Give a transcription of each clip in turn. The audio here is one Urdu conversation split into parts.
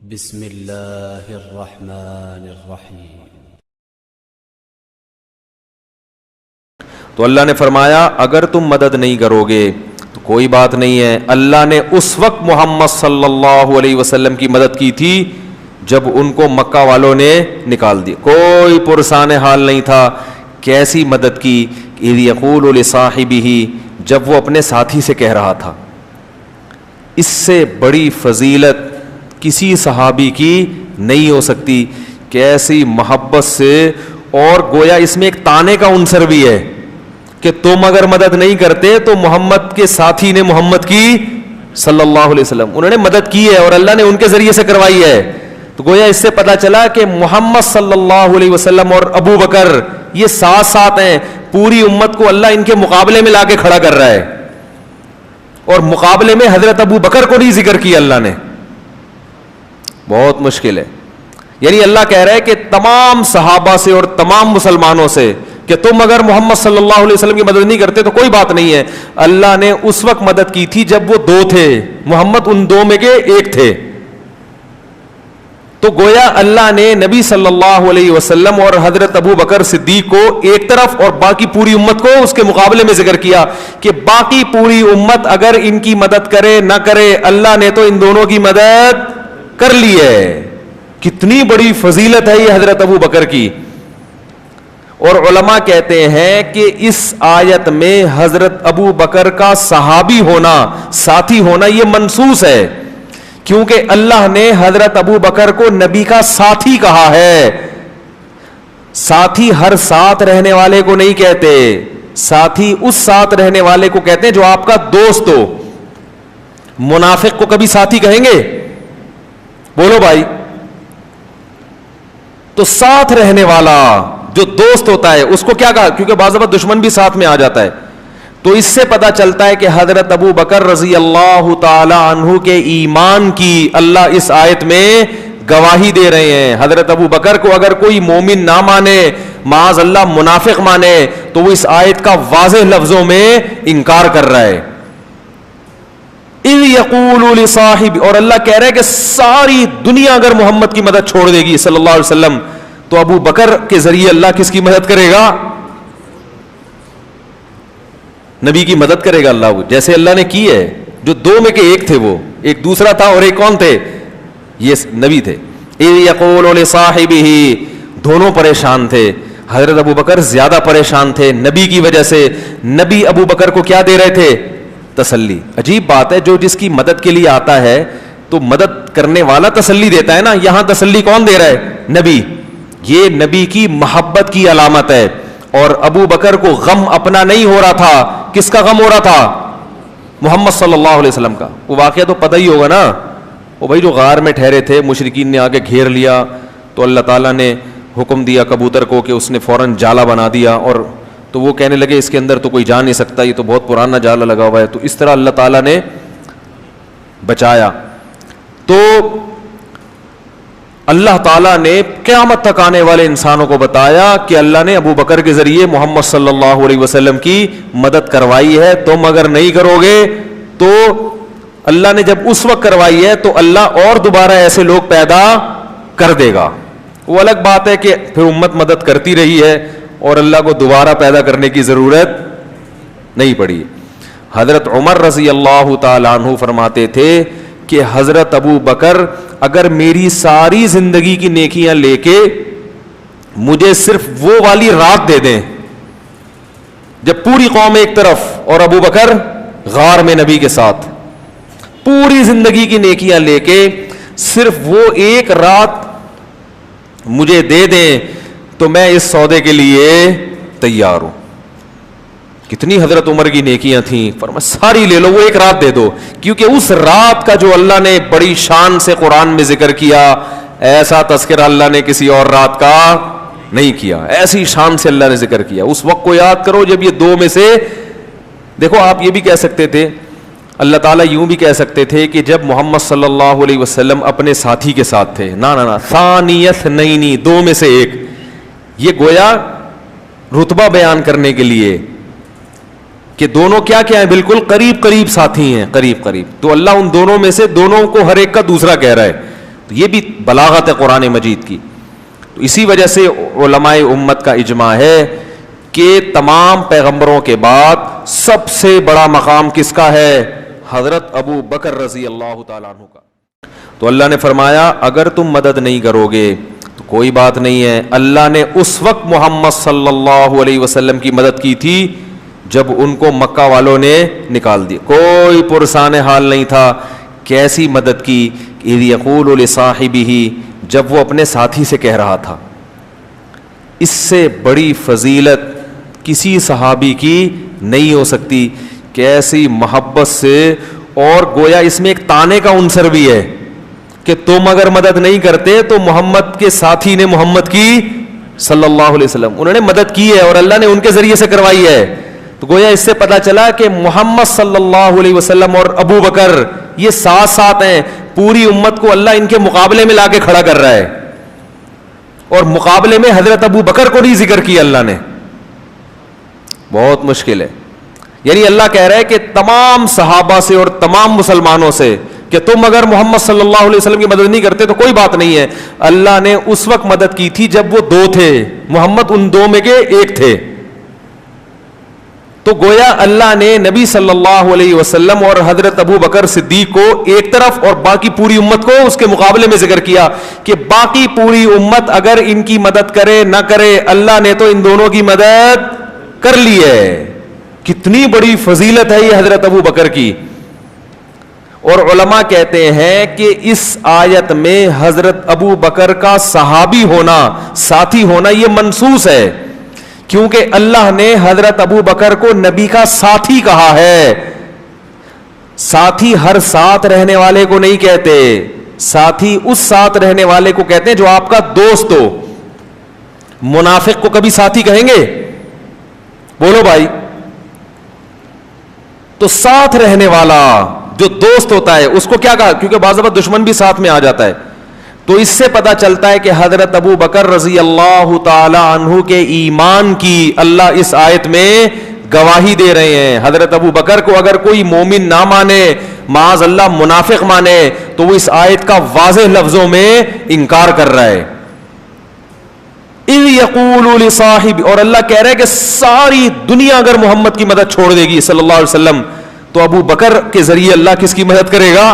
بسم اللہ الرحمن الرحیم۔ تو اللہ نے فرمایا اگر تم مدد نہیں کرو گے تو کوئی بات نہیں ہے۔ اللہ نے اس وقت محمد صلی اللہ علیہ وسلم کی مدد کی تھی جب ان کو مکہ والوں نے نکال دیا، کوئی پرسان حال نہیں تھا۔ کیسی مدد کی؟ اذ یقول لصاحبہ، جب وہ اپنے ساتھی سے کہہ رہا تھا۔ اس سے بڑی فضیلت کسی صحابی کی نہیں ہو سکتی۔ کیسی محبت سے، اور گویا اس میں ایک تانے کا عنصر بھی ہے کہ تم اگر مدد نہیں کرتے تو محمد کے ساتھی نے محمد کی صلی اللہ علیہ وسلم، انہوں نے مدد کی ہے اور اللہ نے ان کے ذریعے سے کروائی ہے۔ تو گویا اس سے پتا چلا کہ محمد صلی اللہ علیہ وسلم اور ابو بکر یہ ساتھ ساتھ ہیں۔ پوری امت کو اللہ ان کے مقابلے میں لا کے کھڑا کر رہا ہے، اور مقابلے میں حضرت ابو بکر کو نہیں ذکر کیا اللہ نے۔ بہت مشکل ہے، یعنی اللہ کہہ رہا ہے کہ تمام صحابہ سے اور تمام مسلمانوں سے کہ تم اگر محمد صلی اللہ علیہ وسلم کی مدد نہیں کرتے تو کوئی بات نہیں ہے۔ اللہ نے اس وقت مدد کی تھی جب وہ دو تھے، محمد ان دو میں کے ایک تھے۔ تو گویا اللہ نے نبی صلی اللہ علیہ وسلم اور حضرت ابو بکر صدیق کو ایک طرف اور باقی پوری امت کو اس کے مقابلے میں ذکر کیا کہ باقی پوری امت اگر ان کی مدد کرے نہ کرے، اللہ نے تو ان دونوں کی مدد کر لی ہے۔ کتنی بڑی فضیلت ہے یہ حضرت ابو بکر کی۔ اور علماء کہتے ہیں کہ اس آیت میں حضرت ابو بکر کا صحابی ہونا، ساتھی ہونا یہ منصوص ہے، کیونکہ اللہ نے حضرت ابو بکر کو نبی کا ساتھی کہا ہے۔ ساتھی ہر ساتھ رہنے والے کو نہیں کہتے، ساتھی اس ساتھ رہنے والے کو کہتے ہیں جو آپ کا دوست ہو۔ منافق کو کبھی ساتھی کہیں گے؟ بولو بھائی۔ تو ساتھ رہنے والا جو دوست ہوتا ہے اس کو کیا کہا؟ کیونکہ بعض دفعہ دشمن بھی ساتھ میں آ جاتا ہے۔ تو اس سے پتا چلتا ہے کہ حضرت ابو بکر رضی اللہ تعالی عنہ کے ایمان کی اللہ اس آیت میں گواہی دے رہے ہیں۔ حضرت ابو بکر کو اگر کوئی مومن نہ مانے، معاذ اللہ منافق مانے، تو وہ اس آیت کا واضح لفظوں میں انکار کر رہا ہے۔ اذ یقول لصاحب، اور اللہ کہہ رہا ہے کہ ساری دنیا اگر محمد کی مدد چھوڑ دے گی صلی اللہ علیہ وسلم تو ابو بکر کے ذریعے اللہ کس کی مدد کرے گا؟ نبی کی مدد کرے گا اللہ، جیسے اللہ نے کی ہے۔ جو دو میں کے ایک تھے، وہ ایک دوسرا تھا اور ایک کون تھے؟ یہ نبی تھے۔ اذ یقول لصاحبہ، دونوں پریشان تھے۔ حضرت ابو بکر زیادہ پریشان تھے نبی کی وجہ سے۔ نبی ابو بکر کو کیا دے رہے تھے؟ تسلی۔ عجیب بات ہے، جو جس کی مدد کے لیے آتا ہے تو مدد کرنے والا تسلی دیتا ہے نا۔ یہاں تسلی کون دے رہا ہے؟ نبی۔ یہ نبی کی محبت کی علامت ہے۔ اور ابو بکر کو غم اپنا نہیں ہو رہا تھا، کس کا غم ہو رہا تھا؟ محمد صلی اللہ علیہ وسلم کا۔ وہ واقعہ تو پتہ ہی ہوگا نا، وہ بھائی جو غار میں ٹھہرے تھے، مشرکین نے آگے گھیر لیا تو اللہ تعالیٰ نے حکم دیا کبوتر کو کہ اس نے فوراً جالا بنا دیا، اور تو وہ کہنے لگے اس کے اندر تو کوئی جا نہیں سکتا، یہ تو بہت پرانا جالا لگا ہوا ہے۔ تو اس طرح اللہ تعالیٰ نے بچایا۔ تو اللہ تعالیٰ نے قیامت تک آنے والے انسانوں کو بتایا کہ اللہ نے ابو بکر کے ذریعے محمد صلی اللہ علیہ وسلم کی مدد کروائی ہے۔ تم اگر نہیں کرو گے تو اللہ نے جب اس وقت کروائی ہے تو اللہ اور دوبارہ ایسے لوگ پیدا کر دے گا۔ وہ الگ بات ہے کہ پھر امت مدد کرتی رہی ہے اور اللہ کو دوبارہ پیدا کرنے کی ضرورت نہیں پڑی۔ حضرت عمر رضی اللہ تعالی عنہ فرماتے تھے کہ حضرت ابو بکر اگر میری ساری زندگی کی نیکیاں لے کے مجھے صرف وہ والی رات دے دیں جب پوری قوم ایک طرف اور ابو بکر غار میں نبی کے ساتھ، پوری زندگی کی نیکیاں لے کے صرف وہ ایک رات مجھے دے دیں تو میں اس سودے کے لیے تیار ہوں۔ کتنی حضرت عمر کی نیکیاں تھیں، فرمایا ساری لے لو، وہ ایک رات دے دو، کیونکہ اس رات کا جو اللہ نے بڑی شان سے قرآن میں ذکر کیا، ایسا تذکرہ اللہ نے کسی اور رات کا نہیں کیا، ایسی شان سے اللہ نے ذکر کیا۔ اس وقت کو یاد کرو جب یہ دو میں سے، دیکھو آپ یہ بھی کہہ سکتے تھے، اللہ تعالیٰ یوں بھی کہہ سکتے تھے کہ جب محمد صلی اللہ علیہ وسلم اپنے ساتھی کے ساتھ تھے، نا ثانی اثنین، دو میں سے ایک، یہ گویا رتبہ بیان کرنے کے لیے کہ دونوں کیا کیا ہیں، بالکل قریب قریب ساتھی ہیں، قریب قریب۔ تو اللہ ان دونوں میں سے دونوں کو ہر ایک کا دوسرا کہہ رہا ہے، تو یہ بھی بلاغت ہے قرآن مجید کی. تو اسی وجہ سے علماء امت کا اجماع ہے کہ تمام پیغمبروں کے بعد سب سے بڑا مقام کس کا ہے؟ حضرت ابو بکر رضی اللہ تعالیٰ عنہ کا. تو اللہ نے فرمایا اگر تم مدد نہیں کرو گے تو کوئی بات نہیں ہے. اللہ نے اس وقت محمد صلی اللہ علیہ وسلم کی مدد کی تھی جب ان کو مکہ والوں نے نکال دیا. کوئی پرسان حال نہیں تھا. کیسی مدد کی؟ اذ یقول لصاحبہ، جب وہ اپنے ساتھی سے کہہ رہا تھا. اس سے بڑی فضیلت کسی صحابی کی نہیں ہو سکتی. کیسی محبت سے، اور گویا اس میں ایک تانے کا عنصر بھی ہے کہ تم اگر مدد نہیں کرتے تو محمد کے ساتھی نے محمد کی صلی اللہ علیہ وسلم، انہوں نے مدد کی ہے اور اللہ نے ان کے ذریعے سے کروائی ہے. تو گویا اس سے پتا چلا کہ محمد صلی اللہ علیہ وسلم اور ابو بکر یہ ساتھ ساتھ ہیں. پوری امت کو اللہ ان کے مقابلے میں لا کے کھڑا کر رہا ہے، اور مقابلے میں حضرت ابو بکر کو نہیں ذکر کیا اللہ نے. بہت مشکل ہے. یعنی اللہ کہہ رہا ہے کہ تمام صحابہ سے اور تمام مسلمانوں سے کہ تم اگر محمد صلی اللہ علیہ وسلم کی مدد نہیں کرتے تو کوئی بات نہیں ہے. اللہ نے اس وقت مدد کی تھی جب وہ دو تھے، محمد ان دو میں کے ایک تھے. تو گویا اللہ نے نبی صلی اللہ علیہ وسلم اور حضرت ابو بکر صدیق کو ایک طرف اور باقی پوری امت کو اس کے مقابلے میں ذکر کیا کہ باقی پوری امت اگر ان کی مدد کرے نہ کرے، اللہ نے تو ان دونوں کی مدد کر لی ہے. کتنی بڑی فضیلت ہے یہ حضرت ابو بکر کی. اور علماء کہتے ہیں کہ اس آیت میں حضرت ابو بکر کا صحابی ہونا، ساتھی ہونا یہ منصوص ہے، کیونکہ اللہ نے حضرت ابو بکر کو نبی کا ساتھی کہا ہے. ساتھی ہر ساتھ رہنے والے کو نہیں کہتے، ساتھی اس ساتھ رہنے والے کو کہتے ہیں جو آپ کا دوست ہو. منافق کو کبھی ساتھی کہیں گے؟ بولو بھائی. تو ساتھ رہنے والا جو دوست ہوتا ہے اس کو کیا کہا؟ کیونکہ بعض دفعہ دشمن بھی ساتھ میں آ جاتا ہے. تو اس سے پتا چلتا ہے کہ حضرت ابو بکر رضی اللہ تعالی عنہ کے ایمان کی اللہ اس آیت میں گواہی دے رہے ہیں. حضرت ابو بکر کو اگر کوئی مومن نہ مانے، معاذ اللہ منافق مانے، تو وہ اس آیت کا واضح لفظوں میں انکار کر رہا ہے. اذ یقول لصاحب، اور اللہ کہہ رہا ہے کہ ساری دنیا اگر محمد کی مدد چھوڑ دے گی صلی اللہ علیہ وسلم تو ابو بکر کے ذریعے اللہ کس کی مدد کرے گا؟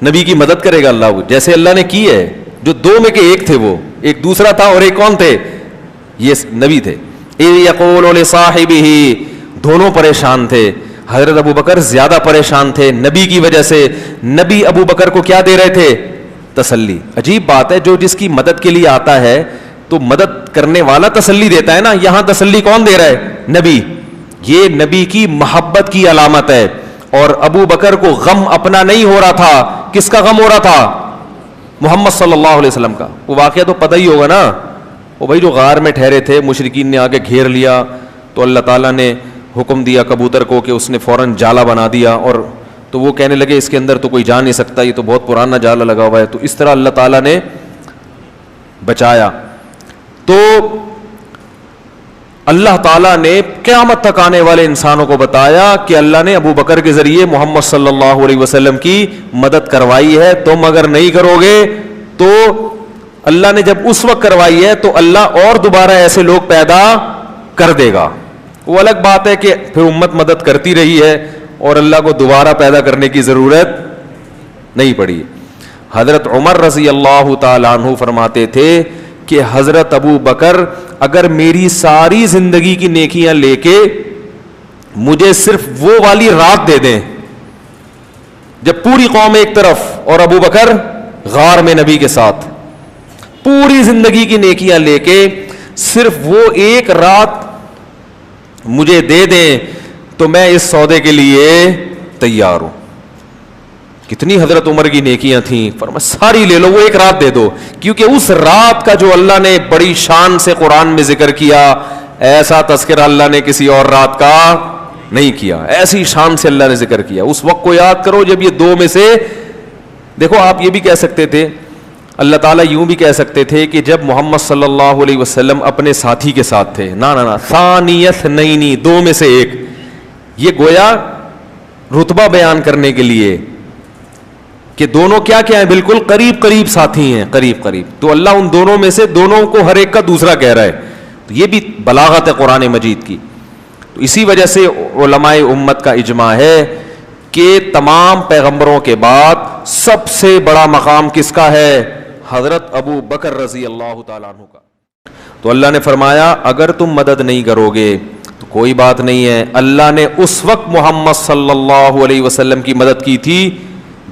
نبی کی مدد کرے گا اللہ، جیسے اللہ نے کی ہے. جو دو میں کے ایک تھے، وہ ایک دوسرا تھا اور ایک کون تھے؟ یہ نبی تھے. اذ یقول لصاحبہ، دونوں پریشان تھے. حضرت ابو بکر زیادہ پریشان تھے نبی کی وجہ سے. نبی ابو بکر کو کیا دے رہے تھے؟ تسلی. عجیب بات ہے، جو جس کی مدد کے لیے آتا ہے تو مدد کرنے والا تسلی دیتا ہے نا. یہاں تسلی کون دے رہا ہے؟ نبی. یہ نبی کی محبت کی علامت ہے. اور ابو بکر کو غم اپنا نہیں ہو رہا تھا. کس کا غم ہو رہا تھا؟ محمد صلی اللہ علیہ وسلم کا. وہ واقعہ تو پتہ ہی ہوگا نا. وہ بھائی جو غار میں ٹھہرے تھے، مشرکین نے آگے گھیر لیا تو اللہ تعالیٰ نے حکم دیا کبوتر کو کہ اس نے فوراً جالا بنا دیا. اور تو وہ کہنے لگے اس کے اندر تو کوئی جا نہیں سکتا، یہ تو بہت پرانا جالا لگا ہوا ہے. تو اس طرح اللہ تعالیٰ نے بچایا. تو اللہ تعالیٰ نے قیامت تک آنے والے انسانوں کو بتایا کہ اللہ نے ابو بکر کے ذریعے محمد صلی اللہ علیہ وسلم کی مدد کروائی ہے. تم اگر نہیں کرو گے تو اللہ نے جب اس وقت کروائی ہے تو اللہ اور دوبارہ ایسے لوگ پیدا کر دے گا. وہ الگ بات ہے کہ پھر امت مدد کرتی رہی ہے اور اللہ کو دوبارہ پیدا کرنے کی ضرورت نہیں پڑی. حضرت عمر رضی اللہ تعالیٰ عنہ فرماتے تھے کہ حضرت ابو بکر اگر میری ساری زندگی کی نیکیاں لے کے مجھے صرف وہ والی رات دے دیں جب پوری قوم ایک طرف اور ابو بکر غار میں نبی کے ساتھ، پوری زندگی کی نیکیاں لے کے صرف وہ ایک رات مجھے دے دیں تو میں اس سودے کے لیے تیار ہوں. کتنی حضرت عمر کی نیکیاں تھیں. فرمایا ساری لے لو، وہ ایک رات دے دو. کیونکہ اس رات کا جو اللہ نے بڑی شان سے قرآن میں ذکر کیا، ایسا تذکرہ اللہ نے کسی اور رات کا نہیں کیا. ایسی شان سے اللہ نے ذکر کیا. اس وقت کو یاد کرو جب یہ دو میں سے، دیکھو آپ یہ بھی کہہ سکتے تھے، اللہ تعالیٰ یوں بھی کہہ سکتے تھے کہ جب محمد صلی اللہ علیہ وسلم اپنے ساتھی کے ساتھ تھے، نا ثانی اثنین، دو میں سے ایک. یہ گویا رتبہ بیان کرنے کے لیے کہ دونوں کیا کیا ہیں, بالکل قریب قریب ساتھی ہیں, قریب قریب. تو اللہ ان دونوں میں سے دونوں کو ہر ایک کا دوسرا کہہ رہا ہے. تو یہ بھی بلاغت ہے قرآن مجید کی. تو اسی وجہ سے علماء امت کا اجماع ہے کہ تمام پیغمبروں کے بعد سب سے بڑا مقام کس کا ہے؟ حضرت ابو بکر رضی اللہ تعالیٰ عنہ کا. تو اللہ نے فرمایا اگر تم مدد نہیں کرو گے تو کوئی بات نہیں ہے. اللہ نے اس وقت محمد صلی اللہ علیہ وسلم کی مدد کی تھی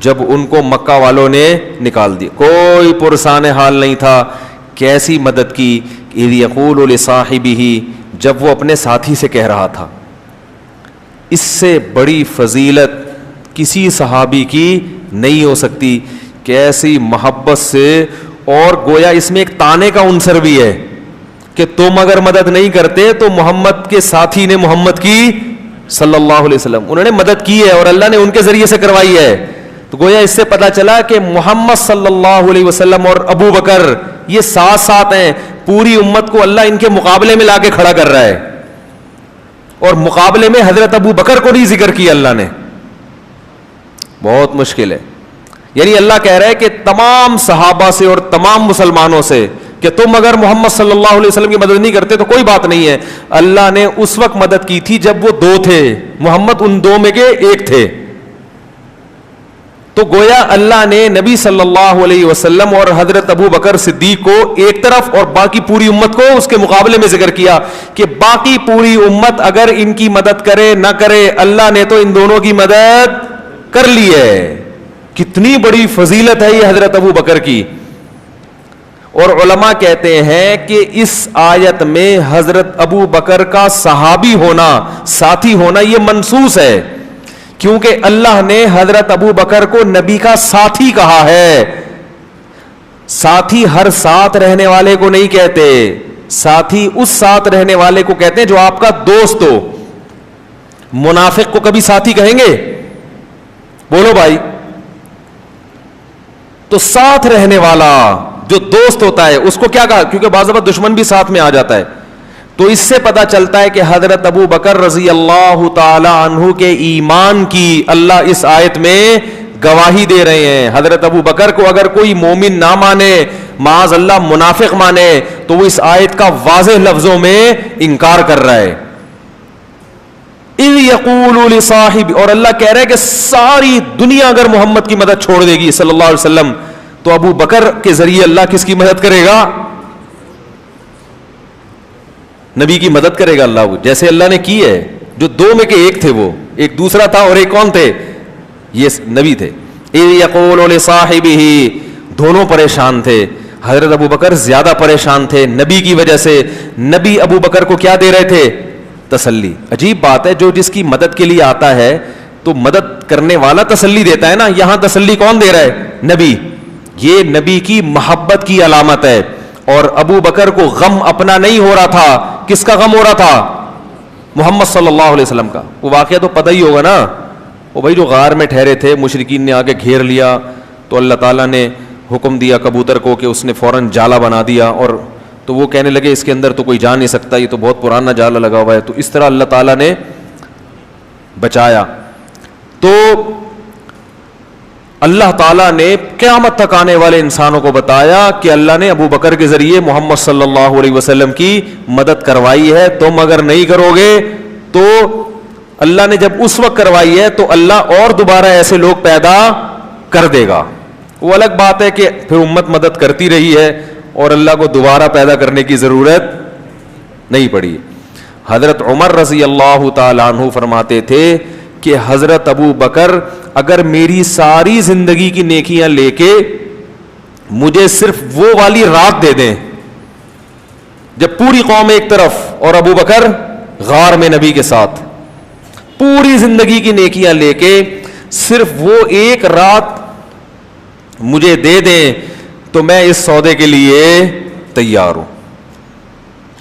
جب ان کو مکہ والوں نے نکال دیا, کوئی پرسان حال نہیں تھا. کیسی مدد کی؟ اذ یقول لصاحبہ, جب وہ اپنے ساتھی سے کہہ رہا تھا. اس سے بڑی فضیلت کسی صحابی کی نہیں ہو سکتی. کیسی محبت سے, اور گویا اس میں ایک تانے کا عنصر بھی ہے کہ تم اگر مدد نہیں کرتے تو محمد کے ساتھی نے محمد کی صلی اللہ علیہ وسلم, انہوں نے مدد کی ہے اور اللہ نے ان کے ذریعے سے کروائی ہے. تو گویا اس سے پتا چلا کہ محمد صلی اللہ علیہ وسلم اور ابو بکر یہ ساتھ ساتھ ہیں. پوری امت کو اللہ ان کے مقابلے میں لا کے کھڑا کر رہا ہے, اور مقابلے میں حضرت ابو بکر کو نہیں ذکر کیا اللہ نے. بہت مشکل ہے. یعنی اللہ کہہ رہا ہے کہ تمام صحابہ سے اور تمام مسلمانوں سے کہ تم اگر محمد صلی اللہ علیہ وسلم کی مدد نہیں کرتے تو کوئی بات نہیں ہے. اللہ نے اس وقت مدد کی تھی جب وہ دو تھے, محمد ان دو میں کے ایک تھے. تو گویا اللہ نے نبی صلی اللہ علیہ وسلم اور حضرت ابو بکر صدیق کو ایک طرف اور باقی پوری امت کو اس کے مقابلے میں ذکر کیا کہ باقی پوری امت اگر ان کی مدد کرے نہ کرے, اللہ نے تو ان دونوں کی مدد کر لی ہے. کتنی بڑی فضیلت ہے یہ حضرت ابو بکر کی. اور علماء کہتے ہیں کہ اس آیت میں حضرت ابو بکر کا صحابی ہونا, ساتھی ہونا, یہ منصوص ہے کیونکہ اللہ نے حضرت ابو بکر کو نبی کا ساتھی کہا ہے. ساتھی ہر ساتھ رہنے والے کو نہیں کہتے, ساتھی اس ساتھ رہنے والے کو کہتے ہیں جو آپ کا دوست ہو. منافق کو کبھی ساتھی کہیں گے؟ بولو بھائی. تو ساتھ رہنے والا جو دوست ہوتا ہے اس کو کیا کہا؟ کیونکہ بعض وقت دشمن بھی ساتھ میں آ جاتا ہے. تو اس سے پتا چلتا ہے کہ حضرت ابو بکر رضی اللہ تعالی عنہ کے ایمان کی اللہ اس آیت میں گواہی دے رہے ہیں. حضرت ابو بکر کو اگر کوئی مومن نہ مانے, معاذ اللہ منافق مانے, تو وہ اس آیت کا واضح لفظوں میں انکار کر رہا ہے. اذ یقول لصاحب, اور اللہ کہہ رہا ہے کہ ساری دنیا اگر محمد کی مدد چھوڑ دے گی صلی اللہ علیہ وسلم تو ابو بکر کے ذریعے اللہ کس کی مدد کرے گا؟ نبی کی مدد کرے گا اللہ, جیسے اللہ نے کی ہے. جو دو میں کے ایک تھے, وہ ایک دوسرا تھا اور ایک کون تھے؟ یہ نبی تھے. اذ یقول لصاحبہ, دونوں پریشان تھے. حضرت ابو بکر زیادہ پریشان تھے نبی کی وجہ سے. نبی ابو بکر کو کیا دے رہے تھے؟ تسلی. عجیب بات ہے, جو جس کی مدد کے لیے آتا ہے تو مدد کرنے والا تسلی دیتا ہے نا. یہاں تسلی کون دے رہا ہے؟ نبی. یہ نبی کی محبت کی علامت ہے. اور ابو بکر کو غم اپنا نہیں ہو رہا تھا. کس کا غم ہو رہا تھا؟ محمد صلی اللہ علیہ وسلم کا. وہ واقعہ تو پتہ ہی ہوگا نا, وہ بھائی جو غار میں ٹھہرے تھے, مشرکین نے آگے گھیر لیا تو اللہ تعالیٰ نے حکم دیا کبوتر کو کہ اس نے فوراً جالا بنا دیا, اور تو وہ کہنے لگے اس کے اندر تو کوئی جا نہیں سکتا, یہ تو بہت پرانا جالا لگا ہوا ہے. تو اس طرح اللہ تعالیٰ نے بچایا. تو اللہ تعالیٰ نے قیامت تک آنے والے انسانوں کو بتایا کہ اللہ نے ابو بکر کے ذریعے محمد صلی اللہ علیہ وسلم کی مدد کروائی ہے. تم اگر نہیں کرو گے تو اللہ نے جب اس وقت کروائی ہے تو اللہ اور دوبارہ ایسے لوگ پیدا کر دے گا. وہ الگ بات ہے کہ پھر امت مدد کرتی رہی ہے اور اللہ کو دوبارہ پیدا کرنے کی ضرورت نہیں پڑی. حضرت عمر رضی اللہ تعالی عنہ فرماتے تھے کہ حضرت ابو بکر اگر میری ساری زندگی کی نیکیاں لے کے مجھے صرف وہ والی رات دے دیں جب پوری قوم ایک طرف اور ابو بکر غار میں نبی کے ساتھ, پوری زندگی کی نیکیاں لے کے صرف وہ ایک رات مجھے دے دیں تو میں اس سودے کے لیے تیار ہوں.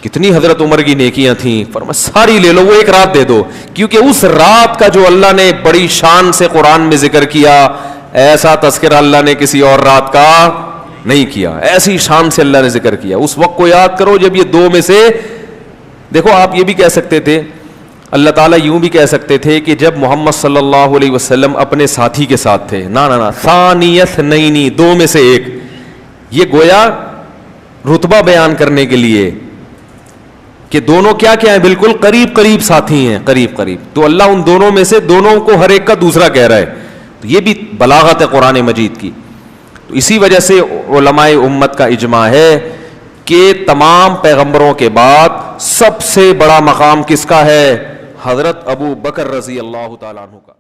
کتنی حضرت عمر کی نیکیاں تھیں, فرمایا ساری لے لو, وہ ایک رات دے دو. کیونکہ اس رات کا جو اللہ نے بڑی شان سے قرآن میں ذکر کیا, ایسا تذکرہ اللہ نے کسی اور رات کا نہیں کیا. ایسی شان سے اللہ نے ذکر کیا. اس وقت کو یاد کرو جب یہ دو میں سے, دیکھو آپ یہ بھی کہہ سکتے تھے اللہ تعالیٰ یوں بھی کہہ سکتے تھے کہ جب محمد صلی اللہ علیہ وسلم اپنے ساتھی کے ساتھ تھے، نا ثانی اثنین، دو میں سے ایک، یہ گویا رتبہ بیان کرنے کے لیے کہ دونوں کیا ہیں، بالکل قریب قریب ساتھی ہیں، قریب قریب. تو اللہ ان دونوں میں سے دونوں کو ہر ایک کا دوسرا کہہ رہا ہے. تو یہ بھی بلاغت ہے قرآن مجید کی. تو اسی وجہ سے علماء امت کا اجماع ہے کہ تمام پیغمبروں کے بعد سب سے بڑا مقام کس کا ہے؟ حضرت ابو بکر رضی اللہ تعالیٰ عنہ کا.